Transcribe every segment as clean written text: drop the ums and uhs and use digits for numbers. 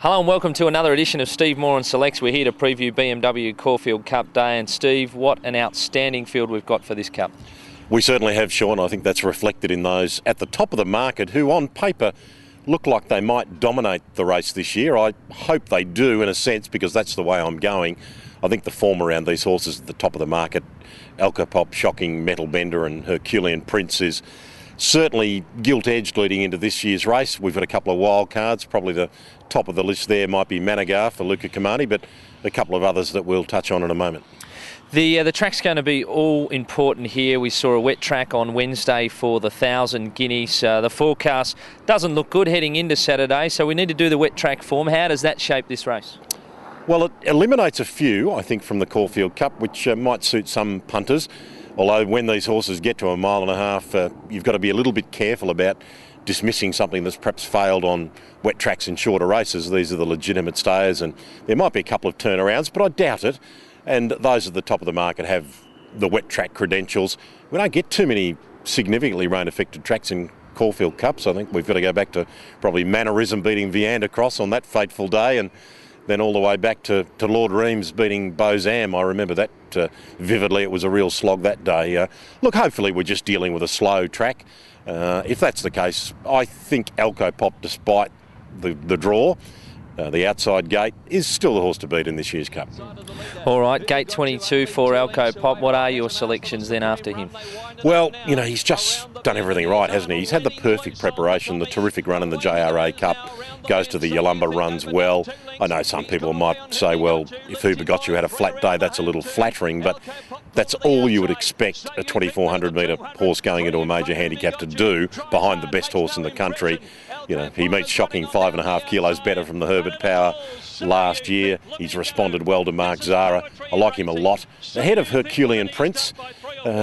Hello and welcome to another edition of Steve Moran Selects. We're here to preview BMW Caulfield Cup Day. And Steve, what an outstanding field we've got for this Cup. We certainly have, Sean. I think that's reflected in those at the top of the market who on paper look like they might dominate the race this year. I hope they do in a sense, because that's the way I'm going. I think the form around these horses at the top of the market, Alcopop, Shocking, Metal Bender and Herculean Prince, is certainly gilt-edged leading into this year's race. We've got a couple of wild cards. Probably the top of the list there might be Managar for Luca Kamani, but a couple of others that we'll touch on in a moment. The track's going to be all important here. We saw a wet track on Wednesday for the 1,000 guineas. The forecast doesn't look good heading into Saturday, so we need to do the wet track form. How does that shape this race? Well, it eliminates a few, I think, from the Caulfield Cup, which might suit some punters. Although when these horses get to a mile and a half, you've got to be a little bit careful about dismissing something that's perhaps failed on wet tracks in shorter races. These are the legitimate stayers, and there might be a couple of turnarounds, but I doubt it. And those at the top of the market have the wet track credentials. We don't get too many significantly rain-affected tracks in Caulfield Cups. I think we've got to go back to probably Mannerism beating Vianda Cross on that fateful day, and then all the way back to Lord Reams beating Bozam. I remember that vividly. It was a real slog that day. Look, hopefully we're just dealing with a slow track. If that's the case, I think Alcopop, despite the draw, the outside gate, is still the horse to beat in this year's Cup. All right, gate 22 for Alcopop. What are your selections then after him? Well, you know, he's just done everything right, hasn't he? He's had the perfect preparation, the terrific run in the JRA Cup, goes to the Yalumba, runs well. I know some people might say, well, if Hooper got you had a flat day, that's a little flattering, but that's all you would expect a 2,400 metre horse going into a major handicap to do behind the best horse in the country. You know, he meets Shocking 5.5 kilos better from the Herbert Power last year. He's responded well to Mark Zara. I like him a lot. Ahead of Herculean Prince,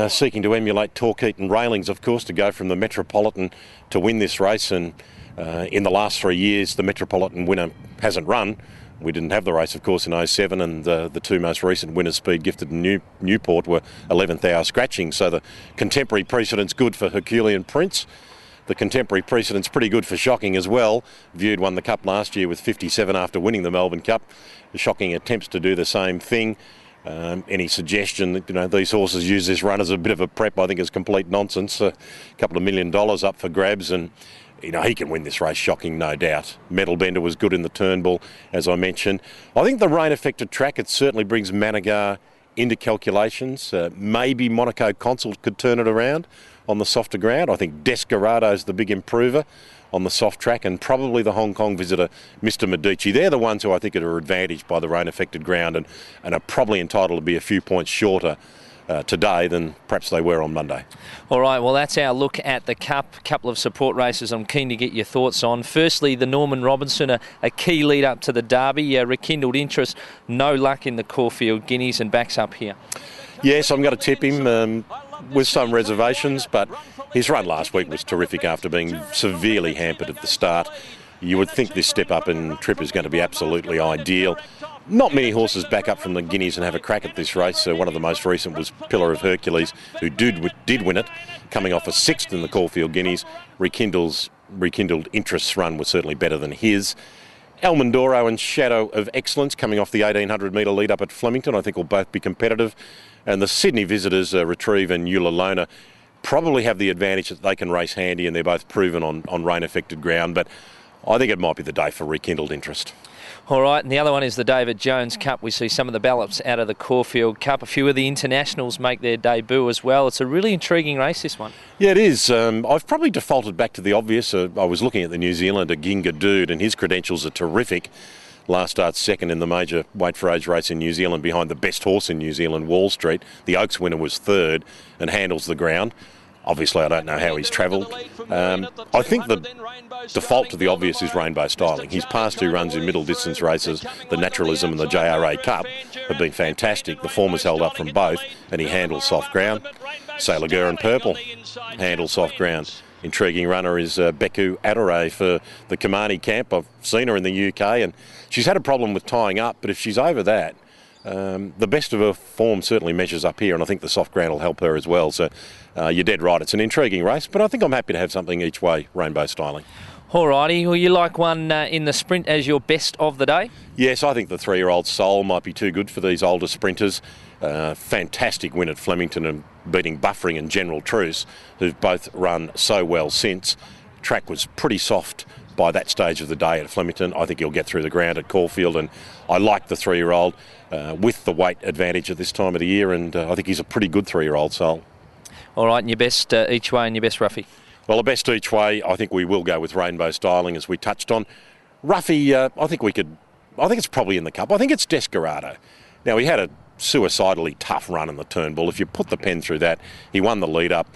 seeking to emulate Torquay and Railings, of course, to go from the Metropolitan to win this race. And in the last 3 years, the Metropolitan winner hasn't run. We didn't have the race, of course, in 07, and the two most recent winners, Speed Gifted and Newport, were 11th hour scratching. So the contemporary precedent's good for Herculean Prince. The contemporary precedent's pretty good for Shocking as well. Viewed won the Cup last year with 57 after winning the Melbourne Cup. The Shocking attempts to do the same thing. Any suggestion that these horses use this run as a bit of a prep, I think, is complete nonsense. A couple of $1 million up for grabs, and he can win this race, Shocking, no doubt. Metal Bender was good in the Turnbull, as I mentioned. I think the rain-affected track, it certainly brings Managar into calculations. Maybe Monaco Consul could turn it around on the softer ground. I think Desperado's the big improver on the soft track, and probably the Hong Kong visitor, Mr. Medici. They're the ones who I think are advantaged by the rain-affected ground and are probably entitled to be a few points shorter today than perhaps they were on Monday. All right, well, that's our look at the Cup. A couple of support races I'm keen to get your thoughts on. Firstly, the Norman Robinson, a key lead up to the Derby. Rekindled interest, no luck in the Caulfield Guineas, and backs up here. Yes, I'm going to tip him with some reservations, but his run last week was terrific after being severely hampered at the start. You would think this step up in trip is going to be absolutely ideal. Not many horses back up from the Guineas and have a crack at this race. One of the most recent was Pillar of Hercules, who did win it, coming off a sixth in the Caulfield Guineas. Rekindled Interest's run was certainly better than his. Almondoro and Shadow of Excellence, coming off the 1,800 metre lead up at Flemington, I think will both be competitive. And the Sydney visitors, Retrieve and Eulalona, probably have the advantage that they can race handy, and they're both proven on rain-affected ground. But I think it might be the day for Rekindled Interest. All right, and the other one is the David Jones Cup. We see some of the ballots out of the Caulfield Cup. A few of the internationals make their debut as well. It's a really intriguing race, this one. Yeah, it is. I've probably defaulted back to the obvious. I was looking at the New Zealander Ginga Dude, and his credentials are terrific. Last start second in the major weight for age race in New Zealand behind the best horse in New Zealand, Wall Street. The Oaks winner was third and handles the ground. Obviously, I don't know how he's travelled. I think the default to the obvious is Rainbow Styling. His past two runs in middle distance races, the Naturalism and the JRA Cup, have been fantastic. The form has held up from both, and he handles soft ground. Sailor Girl in Purple handles soft ground. Intriguing runner is Beku Adore for the Kamani camp. I've seen her in the UK, and she's had a problem with tying up, but if she's over that, the best of her form certainly measures up here, and I think the soft ground will help her as well. So you're dead right. It's an intriguing race, but I think I'm happy to have something each way, Rainbow Styling. Alrighty, well, you like one in the sprint as your best of the day? Yes, I think the 3-year-old Soul might be too good for these older sprinters. Fantastic win at Flemington and beating Buffering and General Truce, who've both run so well since. Track was pretty soft by that stage of the day at Flemington. I think he'll get through the ground at Caulfield, and I like the 3-year-old with the weight advantage at this time of the year, and I think he's a pretty good 3-year-old Soul. All right, and your best each way and your best roughie? Well, the best each way, I think we will go with Rainbow Styling, as we touched on. Roughie, I think it's probably in the Cup. I think it's Desperado. Now, he had a suicidally tough run in the Turnbull. If you put the pen through that, he won the lead-up,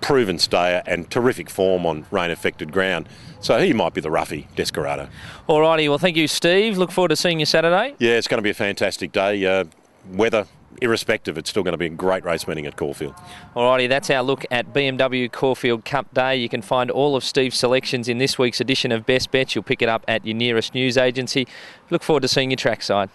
proven stayer and terrific form on rain-affected ground. So he might be the roughie, Desperado. All righty, well, thank you, Steve. Look forward to seeing you Saturday. Yeah, it's going to be a fantastic day. Weather irrespective, it's still going to be a great race meeting at Caulfield. Alrighty, that's our look at BMW Caulfield Cup Day. You can find all of Steve's selections in this week's edition of Best Bets. You'll pick it up at your nearest news agency. Look forward to seeing you trackside.